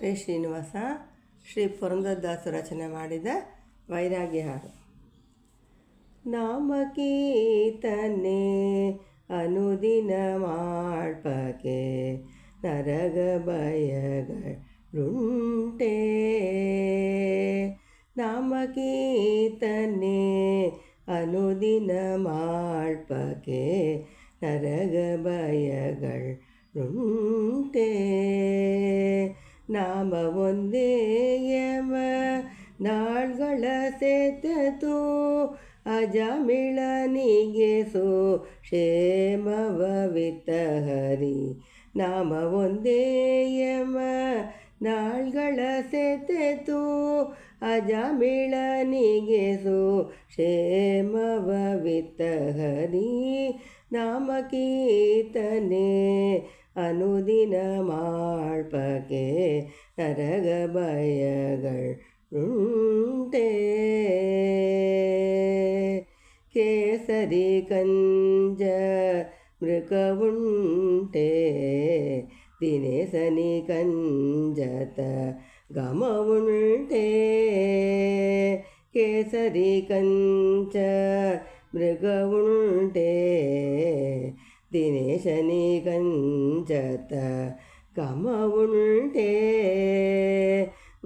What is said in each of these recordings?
ಹರೇ ಶ್ರೀನಿವಾಸ. ಶ್ರೀ ಪುರಂದರದಾಸರು ರಚನೆ ಮಾಡಿದ ವೈರಾಗ್ಯ ಹಾಡು. ನಾಮಕೀರ್ತನೆ ಅನುದಿನ ಮಾಡ್ಪಕೆ ನರಗ ಬಯಗಳುಂಟೆ. ನಾಮಕೀರ್ತನೆ ಅನುದಿನ ಮಾಡ್ಪಕೆ ನರಗ ಬಯಗಳುಂಟೆ. ನಾಮ ಒಂದೇಯವ ನಾಳ್ಗಳ ಸೆತತು ಅಜಮಿಳನಿಗೆ ಸೋ ಕ್ಷೇಮವಿತ್ತ ಹರಿ. ನಾಮ ಒಂದೇಯವ ನಾಳ್ಗಳ ಸೆತತು ಅಜಮಿಳನಿಗೆ ಸೋ ಕ್ಷೇಮವಿತ್ತ ಹರಿ. ನಾಮಕೀರ್ತನೆ ಅನುದಿನ ಮಾಡ್ಪಕೆ ನರಗ ಬಯಗಳುಂಟೆ. ಕೇಸರಿ ಕಂಜ ಮೃಗವುಂಟೆ ದಿನೇಸನಿ ಕಂಜತ ಗಮವುಂಟೆ. ಕೇಸರಿ ಕಂಚ ಮೃಗವುಂಟೆ ದಿನೇಶನಿ ಕಂಜತ ಗಮವುಂಟೆ.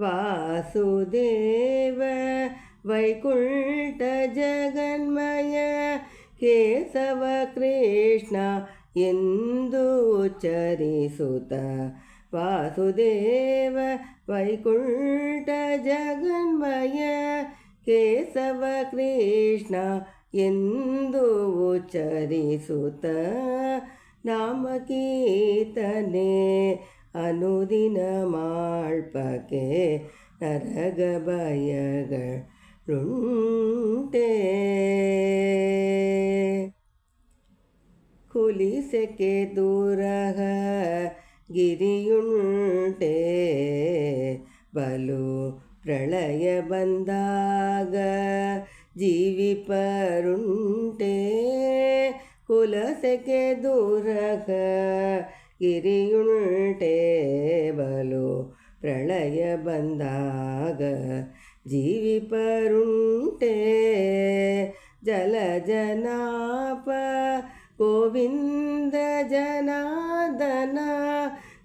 ವಾಸುದೇವ ವೈಕುಂಠ ಜಗನ್ಮಯ ಕೇಶವ ಕೃಷ್ಣ ಎಂದು ಉಚ್ಚರಿಸುತ್ತ. ವಾಸುದೇವ ವೈಕುಂಠ ಜಗನ್ಮಯ ಕೇಶವ ಕೃಷ್ಣ ಎಂದು ಉಚ್ಚರಿಸುತ್ತ. ನಾಮಕೀರ್ತನೆ ಅನುದಿನ ಮಾಡ್ಪಕೆ ನರಗ ಬಯಗಳುಂಟೆ. ಕುಲಿಸೆಕೆ ದೂರಹ ಗಿರಿಯುಂಟೆ ಬಲು ಪ್ರಳಯ ಬಂದಾಗ ಜೀವಿಪರುಂಟೆ. ಕುಲಸೆಕೆ ದೂರಹ ಗಿರಿಯುಂಟೆ ಬಲು ಪ್ರಳಯ ಬಂದಾಗ ಜೀವಿಪರುಂಟೆ. ಜಲಜನಾಪ ಗೋವಿಂದ ಜನಾರ್ದನ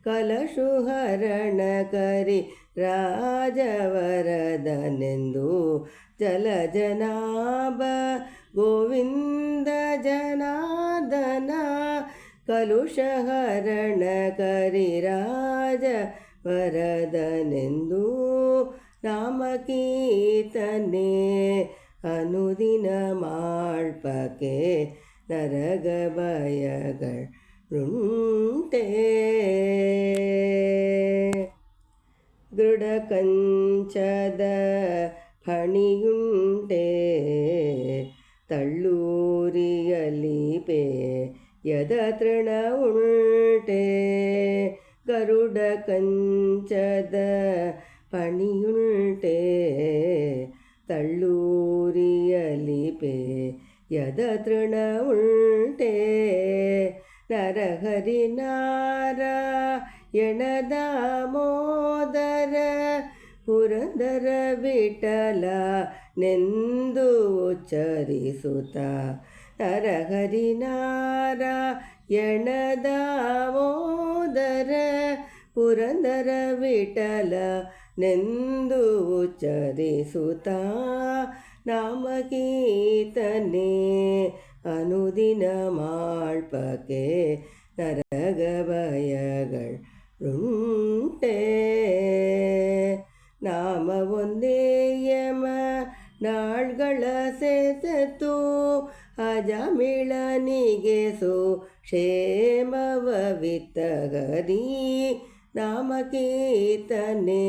ಕಲಶುಹರಣ ಕರಿ ರಾಜವರದನೆಂದು. ಜಲಜನಾಭ ಗೋವಿಂದ ಜನಾರ್ದನ ಕಲುಷಹರಣ ಕರಿ ರಾಜವರದನೆಂದು. ನಾಮಕೀರ್ತನೆ ಅನುದಿನ ಮಾಡ್ಪಕೆ ನರಗ ಬಯಗಳುಂಟೆ. ದೃಢ ಕಂಚದ ಫಣಿಯುಂಟೆ ತಳ್ಳೂರಿಯಲಿ ಪೇಯದ ತೃಣ ಉಂಟೆ. ಗರುಡ ಕಂಚದ ಫಣಿಯುಂಟೆ ತಳ್ಳೂರಿಯಲಿ ಪೇಯದ ತೃಣ ಉಂಟೆ. ನರಹರಿ ನಾರಾಯಣ ದಾಮೋದರ ಪುರಂದರ ವಿಠಲ ನೆಂದು ಉಚ್ಚರಿಸುತ್ತ. ನರಹರಿ ನಾರಾಯಣ ದಾಮೋದರ ಪುರಂದರ ವಿಠಲ ನೆಂದು ಉಚ್ಚರಿಸುತ್ತ. ನಾಮಕೀರ್ತನೆ ಅನುದಿನ ಮಾಡ್ಪಕೆ ನರಗ ಬಯಗಳುಂಟೆ. ನಾಮ ಒಂದೇಯಮ ನಾಳ್ಗಳ ಸೆತತು ಅಜಮಿಳನಿಗೆ ಸೋ ಕ್ಷೇಮವಿತ್ತ ಹರಿ. ನಾಮಕೀರ್ತನೆ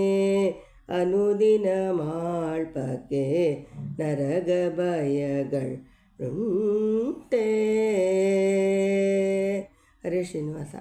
ಅನುದಿನ ಮಾಡ್ಪಕೆ ನರಗ ಬಯಗಳುಂಟೆ. ಹರೇ ಶ್ರೀನಿವಾಸ.